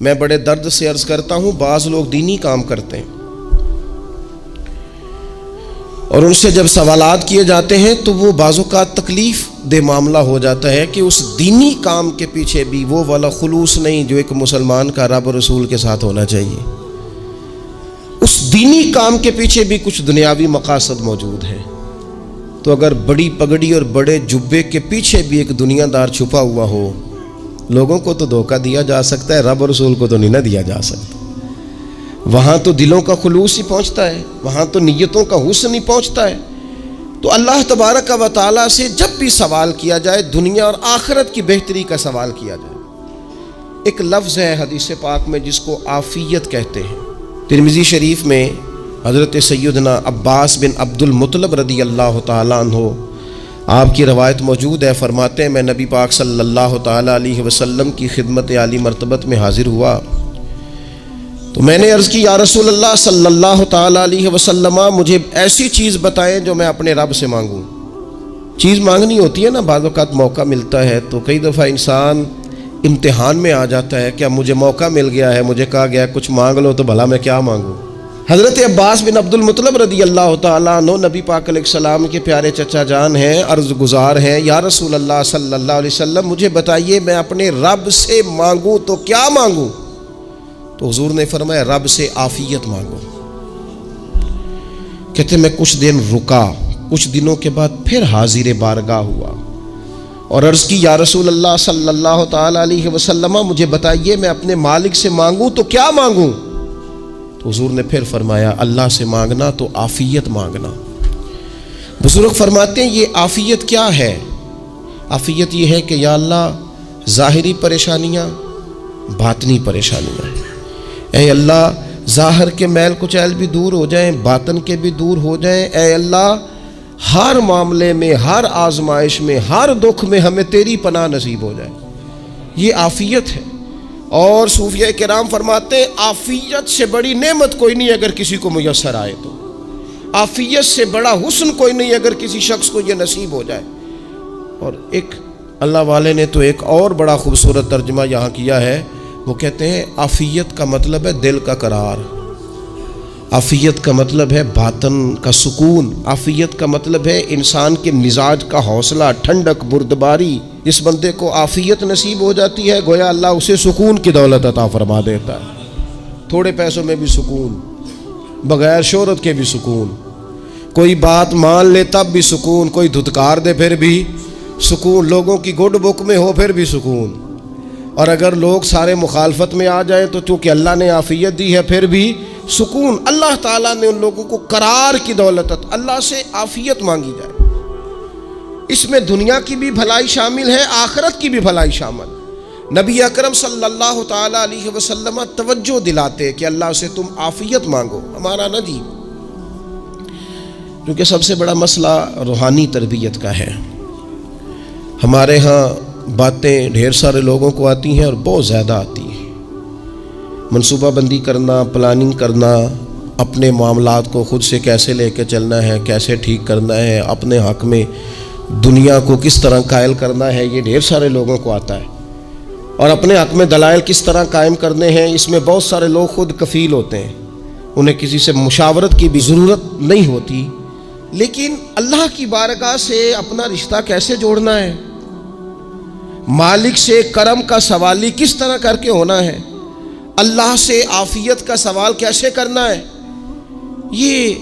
میں بڑے درد سے عرض کرتا ہوں، بعض لوگ دینی کام کرتے ہیں اور ان سے جب سوالات کیے جاتے ہیں تو وہ بعض اوقات تکلیف دہ معاملہ ہو جاتا ہے کہ اس دینی کام کے پیچھے بھی وہ والا خلوص نہیں جو ایک مسلمان کا رب اور رسول کے ساتھ ہونا چاہیے۔ اس دینی کام کے پیچھے بھی کچھ دنیاوی مقاصد موجود ہیں۔ تو اگر بڑی پگڑی اور بڑے جبے کے پیچھے بھی ایک دنیا دار چھپا ہوا ہو، لوگوں کو تو دھوکہ دیا جا سکتا ہے، رب اور رسول کو تو نہیں نہ دیا جا سکتا۔ وہاں تو دلوں کا خلوص ہی پہنچتا ہے، وہاں تو نیتوں کا حسن ہی پہنچتا ہے۔ تو اللہ تبارک و تعالیٰ سے جب بھی سوال کیا جائے، دنیا اور آخرت کی بہتری کا سوال کیا جائے۔ ایک لفظ ہے حدیث پاک میں جس کو عافیت کہتے ہیں۔ ترمذی شریف میں حضرت سیدنا عباس بن عبد المطلب رضی اللہ تعالیٰ عنہ آپ کی روایت موجود ہے، فرماتے ہیں میں نبی پاک صلی اللہ تعالیٰ علیہ وسلم کی خدمت عالی مرتبت میں حاضر ہوا تو میں نے عرض کی، یا رسول اللہ صلی اللہ تعالیٰ علیہ وسلم، مجھے ایسی چیز بتائیں جو میں اپنے رب سے مانگوں۔ چیز مانگنی ہوتی ہے نا، بعض اوقات موقع ملتا ہے تو کئی دفعہ انسان امتحان میں آ جاتا ہے کہ اب مجھے موقع مل گیا ہے، مجھے کہا گیا کچھ مانگ لو، تو بھلا میں کیا مانگوں۔ حضرت عباس بن عبد المطلب رضی اللہ تعالیٰ عنہ نبی پاک علیہ السلام کے پیارے چچا جان ہیں، عرض گزار ہیں، یا رسول اللہ صلی اللہ علیہ وسلم، مجھے بتائیے میں اپنے رب سے مانگوں تو کیا مانگوں؟ تو حضور نے فرمایا رب سے عافیت مانگو۔ کہتے میں کچھ دن رکا، کچھ دنوں کے بعد پھر حاضر بارگاہ ہوا اور عرض کی، یا رسول اللہ صلی اللہ تعالیٰ علیہ وسلم، مجھے بتائیے میں اپنے مالک سے مانگوں تو کیا مانگوں؟ تو حضور نے پھر فرمایا اللہ سے مانگنا تو عافیت مانگنا۔ بزرگ فرماتے ہیں یہ عافیت کیا ہے؟ عافیت یہ ہے کہ یا اللہ ظاہری پریشانیاں، باطنی پریشانیاں، اے اللہ ظاہر کے میل کچیل بھی دور ہو جائیں، باطن کے بھی دور ہو جائیں، اے اللہ ہر معاملے میں، ہر آزمائش میں، ہر دکھ میں ہمیں تیری پناہ نصیب ہو جائے۔ یہ عافیت ہے۔ اور صوفیہ کرام فرماتے ہیں عافیت سے بڑی نعمت کوئی نہیں اگر کسی کو میسر آئے تو، عافیت سے بڑا حسن کوئی نہیں اگر کسی شخص کو یہ نصیب ہو جائے۔ اور ایک اللہ والے نے تو ایک اور بڑا خوبصورت ترجمہ یہاں کیا ہے، وہ کہتے ہیں عافیت کا مطلب ہے دل کا قرار، عافیت کا مطلب ہے باطن کا سکون، عافیت کا مطلب ہے انسان کے مزاج کا حوصلہ، ٹھنڈک، بردباری۔ جس بندے کو عافیت نصیب ہو جاتی ہے گویا اللہ اسے سکون کی دولت عطا فرما دیتا ہے، تھوڑے پیسوں میں بھی سکون، بغیر شہرت کے بھی سکون، کوئی بات مان لے تب بھی سکون، کوئی دھتکار دے پھر بھی سکون، لوگوں کی گڈ بک میں ہو پھر بھی سکون، اور اگر لوگ سارے مخالفت میں آ جائیں تو چونکہ اللہ نے عافیت دی ہے پھر بھی سکون۔ اللہ تعالیٰ نے ان لوگوں کو قرار کی دولت، اللہ سے عافیت مانگی جائے۔ اس میں دنیا کی بھی بھلائی شامل ہے، آخرت کی بھی بھلائی شامل۔ نبی اکرم صلی اللہ تعالیٰ علیہ وسلم توجہ دلاتے کہ اللہ سے تم عافیت مانگو، ہمارا نہ جی، کیونکہ سب سے بڑا مسئلہ روحانی تربیت کا ہے۔ ہمارے ہاں باتیں ڈھیر سارے لوگوں کو آتی ہیں اور بہت زیادہ آتی ہیں، منصوبہ بندی کرنا، پلاننگ کرنا، اپنے معاملات کو خود سے کیسے لے کے چلنا ہے، کیسے ٹھیک کرنا ہے، اپنے حق میں دنیا کو کس طرح قائل کرنا ہے، یہ ڈھیر سارے لوگوں کو آتا ہے، اور اپنے حق میں دلائل کس طرح قائم کرنے ہیں، اس میں بہت سارے لوگ خود کفیل ہوتے ہیں، انہیں کسی سے مشاورت کی بھی ضرورت نہیں ہوتی۔ لیکن اللہ کی بارگاہ سے اپنا رشتہ کیسے جوڑنا ہے، مالک سے کرم کا سوالی کس طرح کر کے ہونا ہے، اللہ سے عافیت کا سوال کیسے کرنا ہے، یہ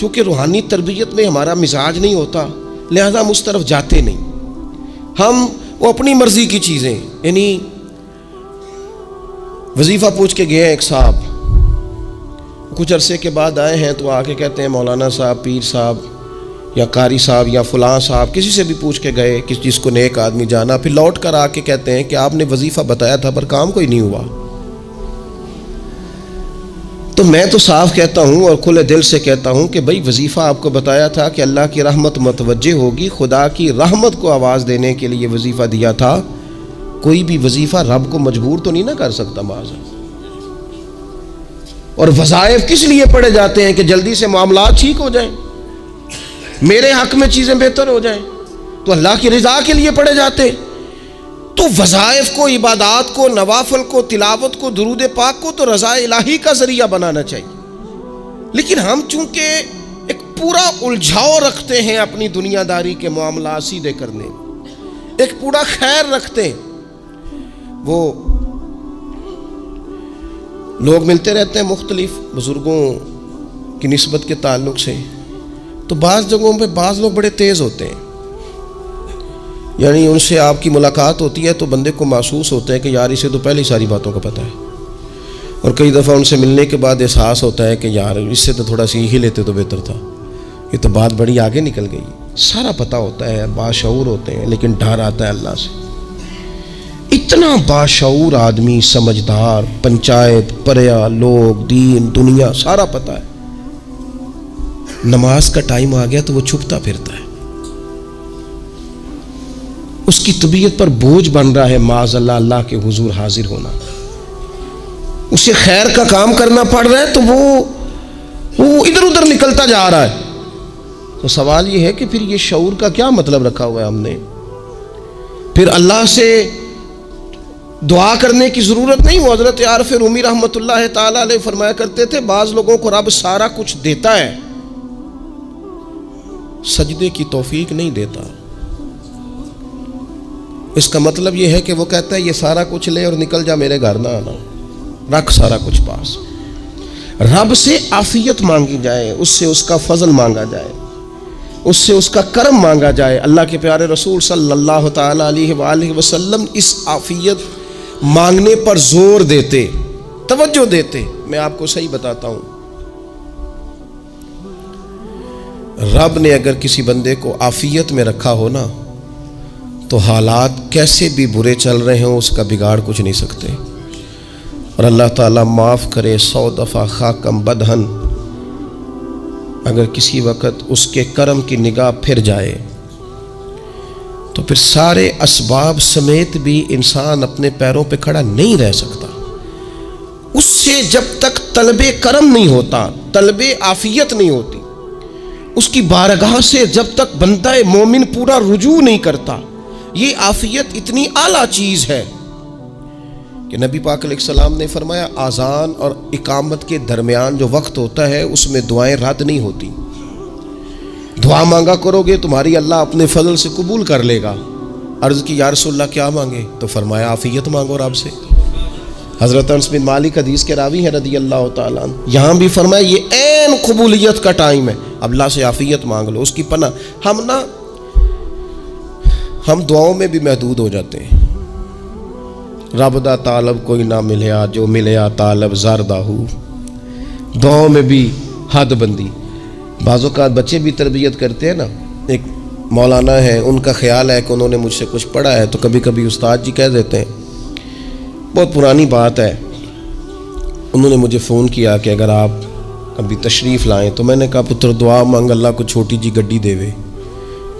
چونکہ روحانی تربیت میں ہمارا مزاج نہیں ہوتا لہذا ہم اس طرف جاتے نہیں۔ ہم وہ اپنی مرضی کی چیزیں، یعنی وظیفہ پوچھ کے گئے ایک صاحب، کچھ عرصے کے بعد آئے ہیں تو آ کے کہتے ہیں مولانا صاحب، پیر صاحب یا قاری صاحب یا فلاں صاحب، کسی سے بھی پوچھ کے گئے کس چیز کو نیک آدمی جانا، پھر لوٹ کر آ کے کہتے ہیں کہ آپ نے وظیفہ بتایا تھا پر کام کوئی نہیں ہوا۔ تو میں تو صاف کہتا ہوں اور کھلے دل سے کہتا ہوں کہ بھئی وظیفہ آپ کو بتایا تھا کہ اللہ کی رحمت متوجہ ہوگی، خدا کی رحمت کو آواز دینے کے لیے وظیفہ دیا تھا، کوئی بھی وظیفہ رب کو مجبور تو نہیں نہ کر سکتا معاذ۔ اور وظائف کس لیے پڑھے جاتے ہیں کہ جلدی سے معاملات ٹھیک ہو جائیں، میرے حق میں چیزیں بہتر ہو جائیں، تو اللہ کی رضا کے لیے پڑھے جاتے۔ تو وظائف کو، عبادات کو، نوافل کو، تلاوت کو، درود پاک کو تو رضا الہی کا ذریعہ بنانا چاہیے، لیکن ہم چونکہ ایک پورا الجھاؤ رکھتے ہیں اپنی دنیا داری کے معاملات سیدھے کرنے، ایک پورا خیر رکھتے ہیں۔ وہ لوگ ملتے رہتے ہیں مختلف بزرگوں کی نسبت کے تعلق سے، تو بعض جگہوں پہ بعض لوگ بڑے تیز ہوتے ہیں، یعنی ان سے آپ کی ملاقات ہوتی ہے تو بندے کو محسوس ہوتا ہے کہ یار اسے تو پہلے ہی ساری باتوں کا پتہ ہے، اور کئی دفعہ ان سے ملنے کے بعد احساس ہوتا ہے کہ یار اس سے تو تھوڑا سیکھ ہی لیتے تو بہتر تھا، یہ تو بات بڑی آگے نکل گئی۔ سارا پتہ ہوتا ہے، باشعور ہوتے ہیں، لیکن ڈر آتا ہے اللہ سے۔ اتنا باشعور آدمی، سمجھدار، پنچایت، پریا، لوگ، دین، دنیا سارا پتہ ہے، نماز کا ٹائم آ گیا تو وہ چھپتا پھرتا ہے، اس کی طبیعت پر بوجھ بن رہا ہے معاذ اللہ اللہ کے حضور حاضر ہونا، اسے خیر کا کام کرنا پڑ رہا ہے تو وہ ادھر ادھر نکلتا جا رہا ہے۔ تو سوال یہ ہے کہ پھر یہ شعور کا کیا مطلب رکھا ہوا ہے ہم نے؟ پھر اللہ سے دعا کرنے کی ضرورت نہیں۔ وہ حضرت عارف رومی رحمۃ اللہ تعالی علیہ فرمایا کرتے تھے بعض لوگوں کو رب سارا کچھ دیتا ہے، سجدے کی توفیق نہیں دیتا۔ اس کا مطلب یہ ہے کہ وہ کہتا ہے یہ سارا کچھ لے اور نکل جا، میرے گھر نہ آنا، رکھ سارا کچھ پاس۔ رب سے عافیت مانگی جائے، اس سے اس کا فضل مانگا جائے، اس سے اس کا کرم مانگا جائے۔ اللہ کے پیارے رسول صلی اللہ تعالی علیہ وآلہ وسلم اس عافیت مانگنے پر زور دیتے، توجہ دیتے۔ میں آپ کو صحیح بتاتا ہوں، رب نے اگر کسی بندے کو عافیت میں رکھا ہو نا تو حالات کیسے بھی برے چل رہے ہوں اس کا بگاڑ کچھ نہیں سکتے۔ اور اللہ تعالیٰ معاف کرے 100 دفعہ خاکم بدہن، اگر کسی وقت اس کے کرم کی نگاہ پھر جائے تو پھر سارے اسباب سمیت بھی انسان اپنے پیروں پہ کھڑا نہیں رہ سکتا۔ اس سے جب تک طلب کرم نہیں ہوتا، طلب عافیت نہیں ہوتی، اس کی بارگاہ سے جب تک بندہ مومن پورا رجوع نہیں کرتا، یہ عافیت اتنی اعلیٰ چیز ہے کہ نبی پاک علیہ السلام نے فرمایا اذان اور اقامت کے درمیان جو وقت ہوتا ہے اس میں دعائیں رد نہیں ہوتی۔ دعا مانگا کرو گے تمہاری اللہ اپنے فضل سے قبول کر لے گا۔ عرض کی یا رسول اللہ کیا مانگے؟ تو فرمایا عافیت مانگو رب سے۔ حضرت انس بن مالک حدیث کے راوی ہیں رضی اللہ تعالیٰ عنہ، یہاں بھی فرمایا یہ عین قبولیت کا ٹائم ہے، اب اللہ سے عافیت مانگ لو، اس کی پناہ۔ ہم دعاؤں میں بھی محدود ہو جاتے ہیں۔ رب دا طالب کوئی نہ ملیا، جو ملیا طالب زردہ ہو، دعاؤں میں بھی حد بندی۔ بعض اوقات بچے بھی تربیت کرتے ہیں نا، ایک مولانا ہے، ان کا خیال ہے کہ انہوں نے مجھ سے کچھ پڑھا ہے تو کبھی کبھی استاد جی کہہ دیتے ہیں، بہت پرانی بات ہے، انہوں نے مجھے فون کیا کہ اگر آپ کبھی تشریف لائیں، تو میں نے کہا پتر دعا مانگ اللہ کو چھوٹی جی گڈی دے وے۔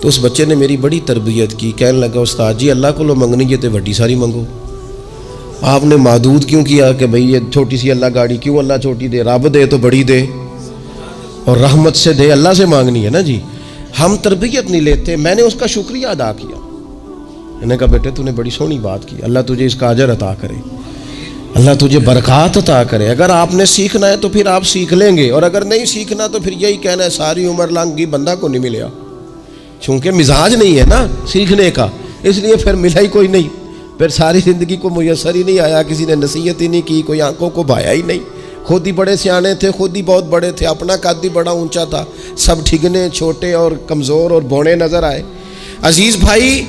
تو اس بچے نے میری بڑی تربیت کی، کہنے لگا استاد جی اللہ کو لو منگنی ہے تو وڈی ساری منگو، آپ نے محدود کیوں کیا کہ بھئی یہ چھوٹی سی اللہ گاڑی کیوں اللہ چھوٹی دے، رب دے تو بڑی دے اور رحمت سے دے، اللہ سے مانگنی ہے نا جی۔ ہم تربیت نہیں لیتے۔ میں نے اس کا شکریہ ادا کیا، میں نے کہا بیٹے تو نے بڑی سونی بات کی، اللہ تجھے اس کا اجر عطا کرے، اللہ تجھے برکات عطا کرے۔ اگر آپ نے سیکھنا ہے تو پھر آپ سیکھ لیں گے، اور اگر نہیں سیکھنا تو پھر یہی کہنا ہے ساری عمر لنگ گئی بندہ کو نہیں ملیا، چونکہ مزاج نہیں ہے نا سیکھنے کا، اس لیے پھر ملا ہی کوئی نہیں، پھر ساری زندگی کو میسر ہی نہیں آیا، کسی نے نصیحت ہی نہیں کی، کوئی آنکھوں کو بھایا ہی نہیں، خود ہی بڑے سیانے تھے، خود ہی بہت بڑے تھے، اپنا قد ہی بڑا اونچا تھا، سب ٹھگنے چھوٹے اور کمزور اور بونے نظر آئے۔ عزیز بھائی،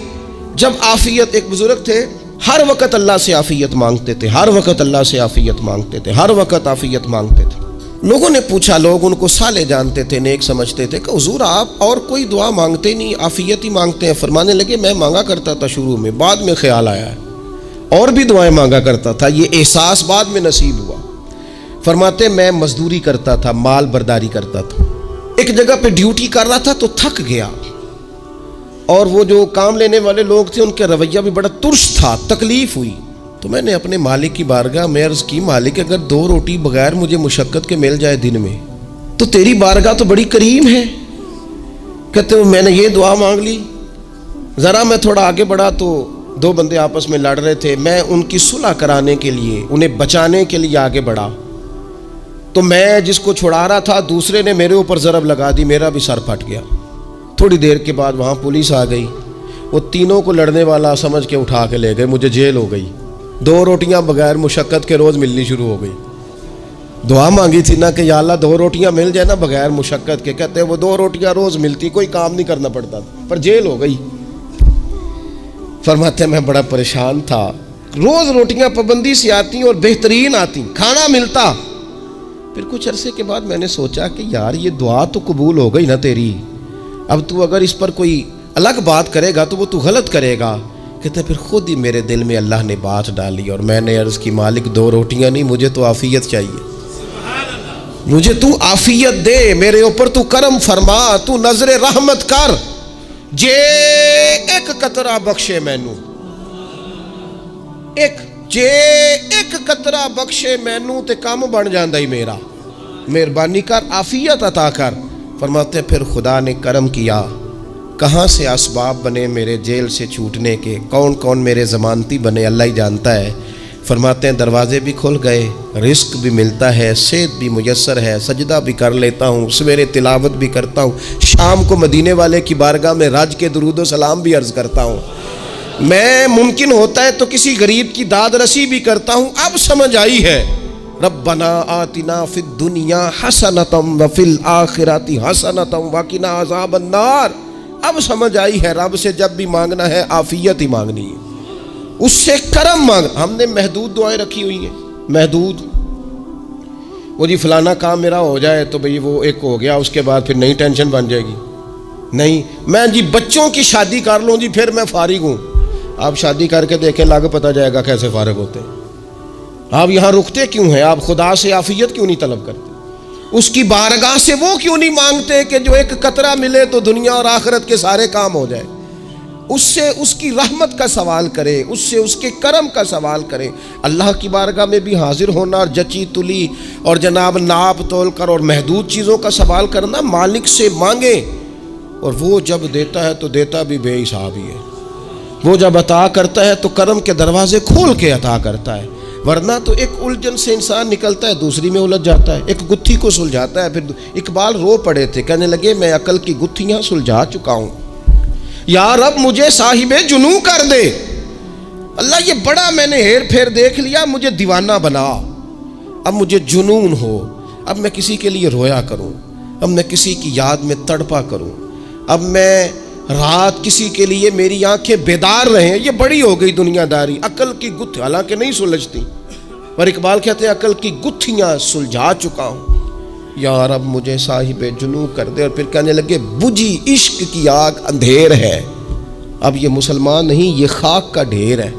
جب عافیت، ایک بزرگ تھے ہر وقت اللہ سے عافیت مانگتے تھے، ہر وقت اللہ سے عافیت مانگتے تھے، ہر وقت عافیت مانگتے تھے۔ لوگوں نے پوچھا، لوگ ان کو صالح جانتے تھے، نیک سمجھتے تھے کہ حضور آپ اور کوئی دعا مانگتے نہیں، عافیت ہی مانگتے ہیں۔ فرمانے لگے میں مانگا کرتا تھا شروع میں، بعد میں خیال آیا ہے اور بھی دعائیں مانگا کرتا تھا، یہ احساس بعد میں نصیب ہوا۔ فرماتے میں مزدوری کرتا تھا، مال برداری کرتا تھا، ایک جگہ پہ ڈیوٹی کر رہا تھا تو تھک گیا، اور وہ جو کام لینے والے لوگ تھے ان کے رویہ بھی بڑا ترش تھا، تکلیف ہوئی، تو میں نے اپنے مالک کی بارگاہ میں عرض کی مالک اگر 2 روٹی بغیر مجھے مشقت کے مل جائے دن میں تو تیری بارگاہ تو بڑی کریم ہے۔ کہتے ہیں میں نے یہ دعا مانگ لی، ذرا میں تھوڑا آگے بڑھا تو دو بندے آپس میں لڑ رہے تھے، میں ان کی صلح کرانے کے لیے، انہیں بچانے کے لیے آگے بڑھا، تو میں جس کو چھڑا رہا تھا دوسرے نے میرے اوپر ضرب لگا دی، میرا بھی سر پھٹ گیا۔ تھوڑی دیر کے بعد وہاں پولیس آ گئی، وہ تینوں کو لڑنے والا سمجھ کے اٹھا کے لے گئے، مجھے جیل ہو گئی۔ 2 روٹیاں بغیر مشقت کے روز ملنی شروع ہو گئی۔ دعا مانگی تھی نا کہ یا اللہ 2 روٹیاں مل جائے نا بغیر مشقت کے، کہتے ہیں وہ 2 روٹیاں روز ملتی، کوئی کام نہیں کرنا پڑتا تھا، پر جیل ہو گئی۔ فرماتے ہیں میں بڑا پریشان تھا، روز روٹیاں پابندی سے آتی اور بہترین آتی، کھانا ملتا۔ پھر کچھ عرصے کے بعد میں نے سوچا کہ یار یہ دعا تو قبول ہو گئی نا تیری، اب تو اگر اس پر کوئی الگ بات کرے گا تو وہ تو غلط کرے گا۔ کہتے پھر خود ہی میرے دل میں اللہ نے بات ڈالی اور میں نے عرض کی مالک 2 روٹیاں نہیں، مجھے تو عافیت چاہیے، مجھے تو عافیت دے، میرے اوپر تو کرم فرما، تو نظر رحمت کر، جے ایک قطرہ بخشے مینوں، جے ایک قطرہ بخشے مینوں تے کام بن جاندا ہی میرا، مہربانی کر عافیت عطا کر۔ فرماتے پھر خدا نے کرم کیا، کہاں سے اسباب بنے میرے جیل سے چھوٹنے کے، کون کون میرے ضمانتی بنے اللہ ہی جانتا ہے۔ فرماتے ہیں دروازے بھی کھل گئے، رزق بھی ملتا ہے، صحت بھی میسر ہے، سجدہ بھی کر لیتا ہوں، سویرے تلاوت بھی کرتا ہوں، شام کو مدینے والے کی بارگاہ میں رج کے درود و سلام بھی عرض کرتا ہوں، میں ممکن ہوتا ہے تو کسی غریب کی داد رسی بھی کرتا ہوں۔ اب سمجھ آئی ہے ربنا آتنا فی الدنیا حسنۃ وفی الآخرۃ حسنۃ وقنا عذاب النار۔ اب سمجھ آئی ہے رب سے جب بھی مانگنا ہے عافیت ہی مانگنی ہے، اس سے کرم مانگ۔ ہم نے محدود دعائیں رکھی ہوئی ہیں، محدود، وہ جی فلانا کام میرا ہو جائے تو بھئی وہ ایک ہو گیا، اس کے بعد پھر نئی ٹینشن بن جائے گی، نہیں میں جی بچوں کی شادی کر لوں جی پھر میں فارغ ہوں۔ آپ شادی کر کے دیکھیں لاگ پتہ جائے گا کیسے فارغ ہوتے ہیں۔ آپ یہاں رکتے کیوں ہیں؟ آپ خدا سے عافیت کیوں نہیں طلب کرتے؟ اس کی بارگاہ سے وہ کیوں نہیں مانگتے کہ جو ایک قطرہ ملے تو دنیا اور آخرت کے سارے کام ہو جائے؟ اس سے اس کی رحمت کا سوال کرے، اس سے اس کے کرم کا سوال کرے۔ اللہ کی بارگاہ میں بھی حاضر ہونا اور جچی تلی اور جناب ناپ تول کر اور محدود چیزوں کا سوال کرنا، مالک سے مانگے، اور وہ جب دیتا ہے تو دیتا بھی بے حساب ہی ہے، وہ جب عطا کرتا ہے تو کرم کے دروازے کھول کے عطا کرتا ہے، ورنہ تو ایک الجھن سے انسان نکلتا ہے دوسری میں الجھ جاتا ہے، ایک گتھی کو سلجھاتا ہے۔ پھر اقبال رو پڑے تھے، کہنے لگے میں عقل کی گتھیاں سلجھا چکا ہوں، یا رب مجھے صاحب جنوں کر دے۔ اللہ یہ بڑا میں نے ہیر پھیر دیکھ لیا، مجھے دیوانہ بنا، اب مجھے جنون ہو، اب میں کسی کے لیے رویا کروں، اب میں کسی کی یاد میں تڑپا کروں، اب میں رات کسی کے لیے میری آنکھیں بیدار رہیں۔ یہ بڑی ہو گئی دنیا داری، عقل کی گتھی حالانکہ نہیں سلجھتی، پر اقبال کہتے ہیں عقل کی گتھیاں سلجھا چکا ہوں، یا رب مجھے صاحب جنوں کر دے۔ اور پھر کہنے لگے بجھی عشق کی آگ اندھیر ہے، اب یہ مسلمان نہیں یہ خاک کا ڈھیر ہے،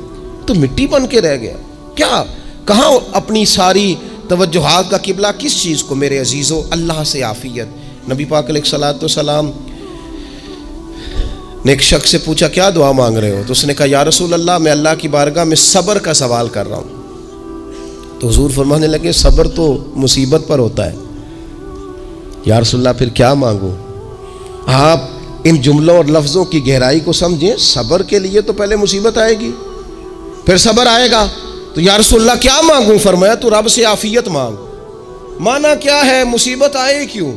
تو مٹی بن کے رہ گیا۔ کیا کہاں اپنی ساری توجہات کا قبلہ کس چیز کو؟ میرے عزیزو اللہ سے عافیت۔ نبی پاک علیہ الصلوۃ والسلام نے ایک شخص سے پوچھا کیا دعا مانگ رہے ہو؟ تو اس نے کہا یا رسول اللہ میں اللہ کی بارگاہ میں صبر کا سوال کر رہا ہوں۔ تو حضور فرمانے لگے صبر تو مصیبت پر ہوتا ہے۔ یا رسول اللہ پھر کیا مانگوں؟ آپ ان جملوں اور لفظوں کی گہرائی کو سمجھیں، صبر کے لیے تو پہلے مصیبت آئے گی پھر صبر آئے گا، تو یا رسول اللہ کیا مانگوں؟ فرمایا تو رب سے عافیت مانگ۔ مانا کیا ہے؟ مصیبت آئے کیوں؟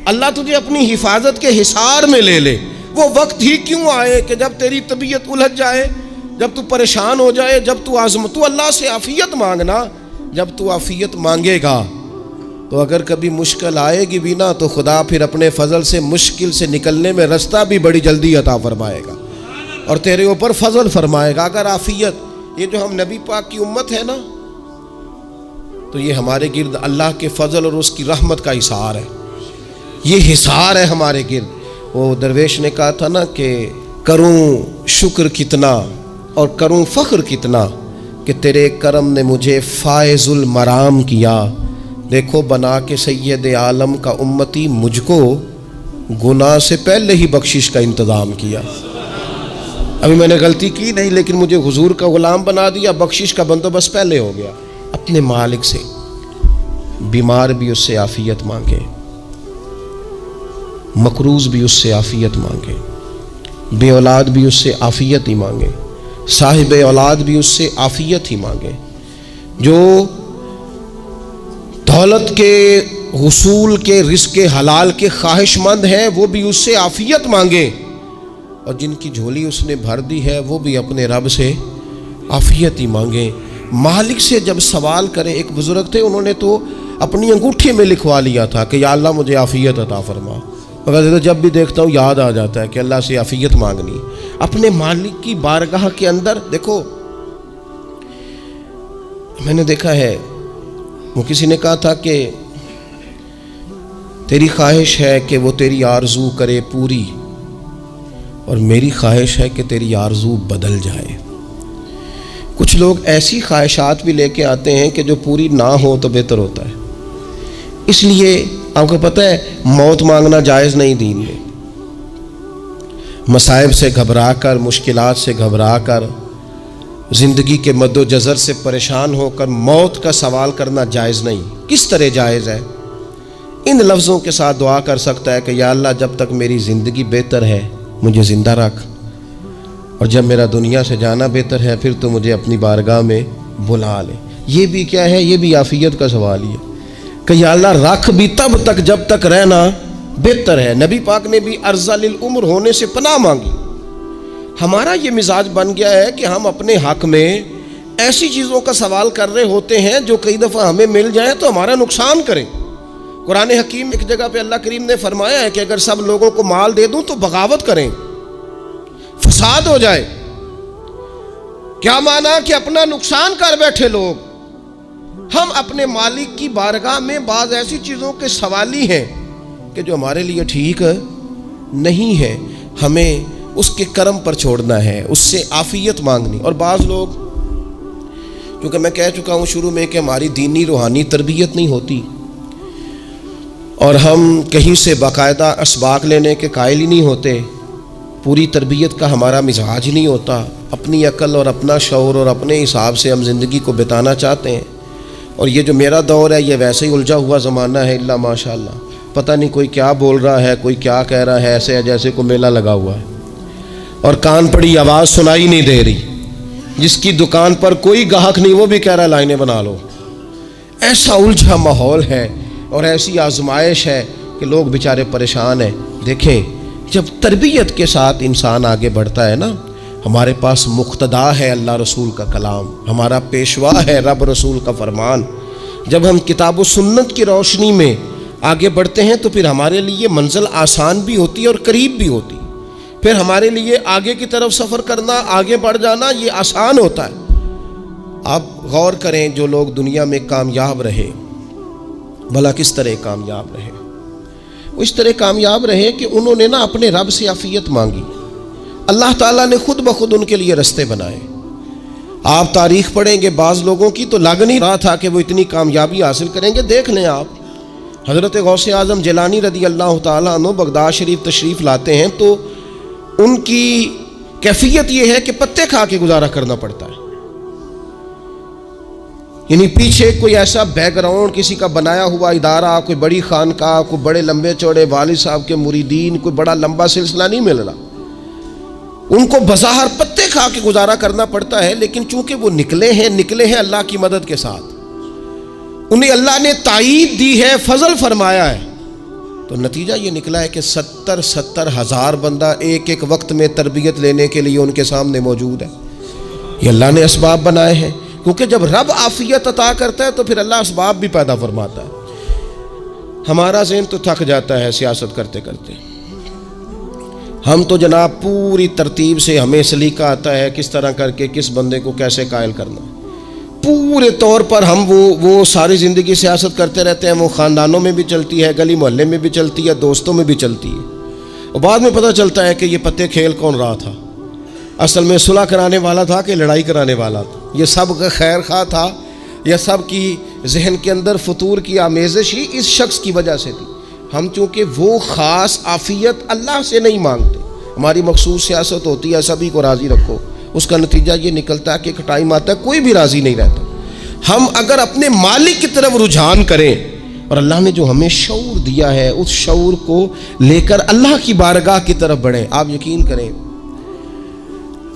اللہ تجھے اپنی حفاظت کے حصار میں لے لے، وہ وقت ہی کیوں آئے کہ جب تیری طبیعت الجھ جائے، جب تو پریشان ہو جائے، جب تو تو اللہ سے عافیت مانگنا۔ جب تو عافیت مانگے گا تو اگر کبھی مشکل آئے گی بھی نا تو خدا پھر اپنے فضل سے مشکل سے نکلنے میں رستہ بھی بڑی جلدی عطا فرمائے گا اور تیرے اوپر فضل فرمائے گا۔ اگر عافیت، یہ جو ہم نبی پاک کی امت ہے نا، تو یہ ہمارے گرد اللہ کے فضل اور اس کی رحمت کا حصار ہے، یہ حصار ہے ہمارے گرد۔ وہ درویش نے کہا تھا نا کہ کروں شکر کتنا اور کروں فخر کتنا کہ تیرے کرم نے مجھے فائز المرام کیا، دیکھو بنا کے سید عالم کا امتی مجھ کو گناہ سے پہلے ہی بخشش کا انتظام کیا۔ ابھی میں نے غلطی کی نہیں لیکن مجھے حضور کا غلام بنا دیا، بخشش کا بندوبست پہلے ہو گیا۔ اپنے مالک سے بیمار بھی اس سے عافیت مانگے، مقروض بھی اس سے عافیت مانگے، بے اولاد بھی اس سے عافیت ہی مانگے، صاحب اولاد بھی اس سے عافیت ہی مانگے، جو دولت کے حصول کے رزق حلال کے خواہش مند ہیں وہ بھی اس سے عافیت مانگے، اور جن کی جھولی اس نے بھر دی ہے وہ بھی اپنے رب سے عافیت ہی مانگیں۔ مالک سے جب سوال کریں، ایک بزرگ تھے انہوں نے تو اپنی انگوٹھی میں لکھوا لیا تھا کہ یا اللہ مجھے عافیت عطا فرما، مگر جب بھی دیکھتا ہوں یاد آ جاتا ہے کہ اللہ سے عافیت مانگنی اپنے مالک کی بارگاہ کے اندر۔ دیکھو میں نے دیکھا ہے، وہ کسی نے کہا تھا کہ تیری خواہش ہے کہ وہ تیری آرزو کرے پوری، اور میری خواہش ہے کہ تیری آرزو بدل جائے۔ کچھ لوگ ایسی خواہشات بھی لے کے آتے ہیں کہ جو پوری نہ ہو تو بہتر ہوتا ہے، اس لیے آپ کو پتہ ہے موت مانگنا جائز نہیں دین میں۔ مصائب سے گھبرا کر، مشکلات سے گھبرا کر، زندگی کے مد و جزر سے پریشان ہو کر موت کا سوال کرنا جائز نہیں۔ کس طرح جائز ہے؟ ان لفظوں کے ساتھ دعا کر سکتا ہے کہ یا اللہ جب تک میری زندگی بہتر ہے مجھے زندہ رکھ، اور جب میرا دنیا سے جانا بہتر ہے پھر تو مجھے اپنی بارگاہ میں بلا لے۔ یہ بھی کیا ہے؟ یہ بھی عافیت کا سوال ہی ہے کہ یا اللہ رکھ بھی تب تک جب تک رہنا بہتر ہے۔ نبی پاک نے بھی ارذل العمر ہونے سے پناہ مانگی۔ ہمارا یہ مزاج بن گیا ہے کہ ہم اپنے حق میں ایسی چیزوں کا سوال کر رہے ہوتے ہیں جو کئی دفعہ ہمیں مل جائیں تو ہمارا نقصان کریں۔ قرآن حکیم ایک جگہ پہ اللہ کریم نے فرمایا ہے کہ اگر سب لوگوں کو مال دے دوں تو بغاوت کریں، فساد ہو جائے۔ کیا مانا کہ اپنا نقصان کر بیٹھے لوگ۔ ہم اپنے مالک کی بارگاہ میں بعض ایسی چیزوں کے سوالی ہیں کہ جو ہمارے لیے ٹھیک نہیں ہے، ہمیں اس کے کرم پر چھوڑنا ہے، اس سے عافیت مانگنی۔ اور بعض لوگ، کیونکہ میں کہہ چکا ہوں شروع میں کہ ہماری دینی روحانی تربیت نہیں ہوتی، اور ہم کہیں سے باقاعدہ اسباق لینے کے قائل ہی نہیں ہوتے، پوری تربیت کا ہمارا مزاج نہیں ہوتا، اپنی عقل اور اپنا شعور اور اپنے حساب سے ہم زندگی کو بتانا چاہتے ہیں۔ اور یہ جو میرا دور ہے یہ ویسے ہی الجھا ہوا زمانہ ہے، اللہ ماشاء اللہ، پتہ نہیں کوئی کیا بول رہا ہے، کوئی کیا کہہ رہا ہے، ایسے ہے جیسے کوئی میلہ لگا ہوا ہے، اور کان پڑی آواز سنائی نہیں دے رہی۔ جس کی دکان پر کوئی گاہک نہیں وہ بھی کہہ رہا ہے لائنیں بنا لو۔ ایسا الجھا ماحول ہے اور ایسی آزمائش ہے کہ لوگ بیچارے پریشان ہیں۔ دیکھیں جب تربیت کے ساتھ انسان آگے بڑھتا ہے نا، ہمارے پاس مقتدا ہے اللہ رسول کا کلام، ہمارا پیشوا ہے رب رسول کا فرمان۔ جب ہم کتاب و سنت کی روشنی میں آگے بڑھتے ہیں تو پھر ہمارے لیے منزل آسان بھی ہوتی ہے اور قریب بھی ہوتی، پھر ہمارے لیے آگے کی طرف سفر کرنا، آگے بڑھ جانا یہ آسان ہوتا ہے۔ آپ غور کریں جو لوگ دنیا میں کامیاب رہے، بھلا کس طرح کامیاب رہے؟ وہ اس طرح کامیاب رہے کہ انہوں نے نا اپنے رب سے عافیت مانگی، اللہ تعالیٰ نے خود بخود ان کے لیے رستے بنائے۔ آپ تاریخ پڑھیں گے بعض لوگوں کی تو لگ نہیں رہا تھا کہ وہ اتنی کامیابی حاصل کریں گے۔ دیکھ لیں آپ حضرت غوث اعظم جیلانی رضی اللہ تعالیٰ عنہ بغداد شریف تشریف لاتے ہیں تو ان کی کیفیت یہ ہے کہ پتے کھا کے گزارا کرنا پڑتا ہے، یعنی پیچھے کوئی ایسا بیک گراؤنڈ کسی کا بنایا ہوا ادارہ، کوئی بڑی خانقاہ، کوئی بڑے لمبے چوڑے والد صاحب کے مریدین، کوئی بڑا لمبا سلسلہ نہیں مل رہا۔ ان کو بظاہر پتے کھا کے گزارا کرنا پڑتا ہے، لیکن چونکہ وہ نکلے ہیں اللہ کی مدد کے ساتھ، انہیں اللہ نے تائید دی ہے، فضل فرمایا ہے، تو نتیجہ یہ نکلا ہے کہ 70 ہزار بندہ ایک ایک وقت میں تربیت لینے کے لیے ان کے سامنے موجود ہے۔ یہ اللہ نے اسباب بنائے ہیں، کیونکہ جب رب عافیت عطا کرتا ہے تو پھر اللہ اسباب بھی پیدا فرماتا ہے۔ ہمارا ذہن تو تھک جاتا ہے سیاست کرتے کرتے، ہم تو جناب پوری ترتیب سے ہمیں سلیقہ آتا ہے کس طرح کر کے کس بندے کو کیسے قائل کرنا، پورے طور پر ہم وہ ساری زندگی سیاست کرتے رہتے ہیں۔ وہ خاندانوں میں بھی چلتی ہے، گلی محلے میں بھی چلتی ہے، دوستوں میں بھی چلتی ہے، اور بعد میں پتہ چلتا ہے کہ یہ پتے کھیل کون رہا تھا، اصل میں صلح کرانے والا تھا کہ لڑائی کرانے والا تھا، یہ سب کا خیر خواہ تھا، یہ سب کی ذہن کے اندر فطور کی آمیزش ہی اس شخص کی وجہ سے تھی۔ ہم چونکہ وہ خاص عافیت اللہ سے نہیں مانگتے، ہماری مخصوص سیاست ہوتی ہے سبھی کو راضی رکھو، اس کا نتیجہ یہ نکلتا ہے کہ ایک ٹائم آتا ہے کوئی بھی راضی نہیں رہتا۔ ہم اگر اپنے مالک کی طرف رجحان کریں اور اللہ نے جو ہمیں شعور دیا ہے اس شعور کو لے کر اللہ کی بارگاہ کی طرف بڑھیں، آپ یقین کریں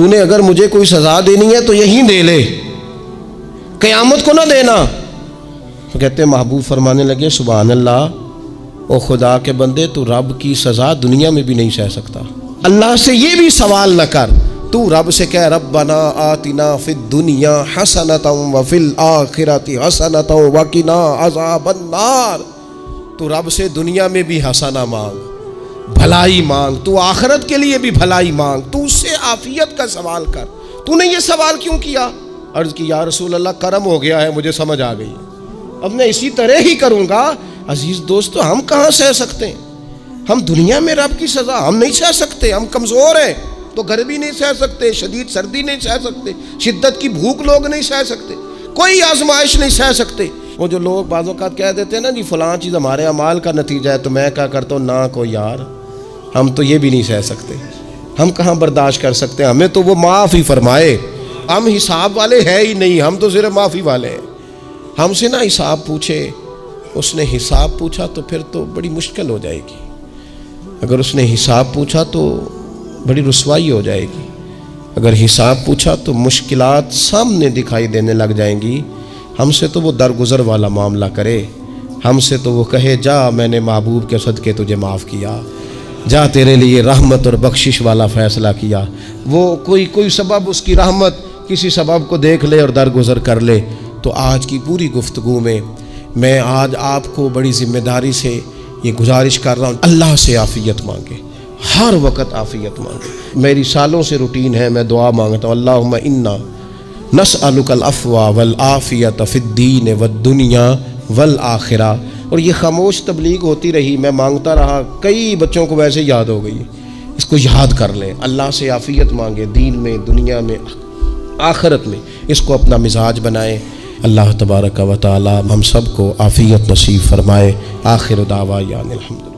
تو نے اگر مجھے کوئی سزا دینی ہے تو یہیں دے لے، قیامت کو نہ دینا۔ تو کہتے ہیں محبوب فرمانے لگے سبحان اللہ، او خدا کے بندے تو رب کی سزا دنیا میں بھی نہیں سہ سکتا۔ اللہ سے یہ بھی سوال نہ کر، تو رب سے کہہ ربنا آتنا فی الدنیا حسنۃ وفی الآخرۃ حسنۃ وقنا عذاب النار۔ تو رب سے دنیا میں بھی حسنہ مانگ، بھلائی مانگ، تو آخرت کے لیے بھی بھلائی مانگ، تو اس سے عافیت کا سوال کر۔ تو نے یہ سوال کیوں کیا؟ عرض کی یا رسول اللہ کرم ہو گیا ہے، مجھے سمجھ آ گئی، اب میں اسی طرح ہی کروں گا۔ عزیز دوستو، ہم کہاں سہ سکتے ہیں؟ ہم دنیا میں رب کی سزا ہم نہیں سہ سکتے، ہم کمزور ہیں تو گرمی نہیں سہ سکتے، شدید سردی نہیں سہ سکتے، شدت کی بھوک لوگ نہیں سہ سکتے، کوئی آزمائش نہیں سہ سکتے۔ وہ جو لوگ بعض اوقات کہہ دیتے ہیں نا جی فلاں چیز ہمارے اعمال کا نتیجہ ہے، تو میں کیا کرتا ہوں، نہ کو یار ہم تو یہ بھی نہیں سہ سکتے، ہم کہاں برداشت کر سکتے ہیں، ہمیں تو وہ معاف ہی فرمائے، ہم حساب والے ہے ہی نہیں، ہم تو صرف معافی والے ہیں۔ ہم سے نہ حساب پوچھے، اس نے حساب پوچھا تو پھر تو بڑی مشکل ہو جائے گی، اگر اس نے حساب پوچھا تو بڑی رسوائی ہو جائے گی، اگر حساب پوچھا تو مشکلات سامنے دکھائی دینے لگ جائیں گی۔ ہم سے تو وہ درگزر والا معاملہ کرے، ہم سے تو وہ کہے جا میں نے محبوب کے صدقے تجھے معاف کیا، جا تیرے لیے رحمت اور بخشش والا فیصلہ کیا۔ وہ کوئی سبب اس کی رحمت کسی سبب کو دیکھ لے اور درگزر کر لے۔ تو آج کی پوری گفتگو میں آج آپ کو بڑی ذمہ داری سے یہ گزارش کر رہا ہوں، اللہ سے عافیت مانگے، ہر وقت عافیت مانگے۔ میری سالوں سے روٹین ہے، میں دعا مانگتا ہوں اللہم انا نسألک العفو والعافیت فی الدین والدنیا والآخرہ۔ اور یہ خاموش تبلیغ ہوتی رہی، میں مانگتا رہا، کئی بچوں کو ویسے یاد ہو گئی، اس کو یاد کر لیں، اللہ سے عافیت مانگے، دین میں، دنیا میں، آخرت میں، اس کو اپنا مزاج بنائیں۔ اللہ تبارک و تعالی ہم سب کو عافیت نصیب فرمائے۔ آخر دعوانا الحمد۔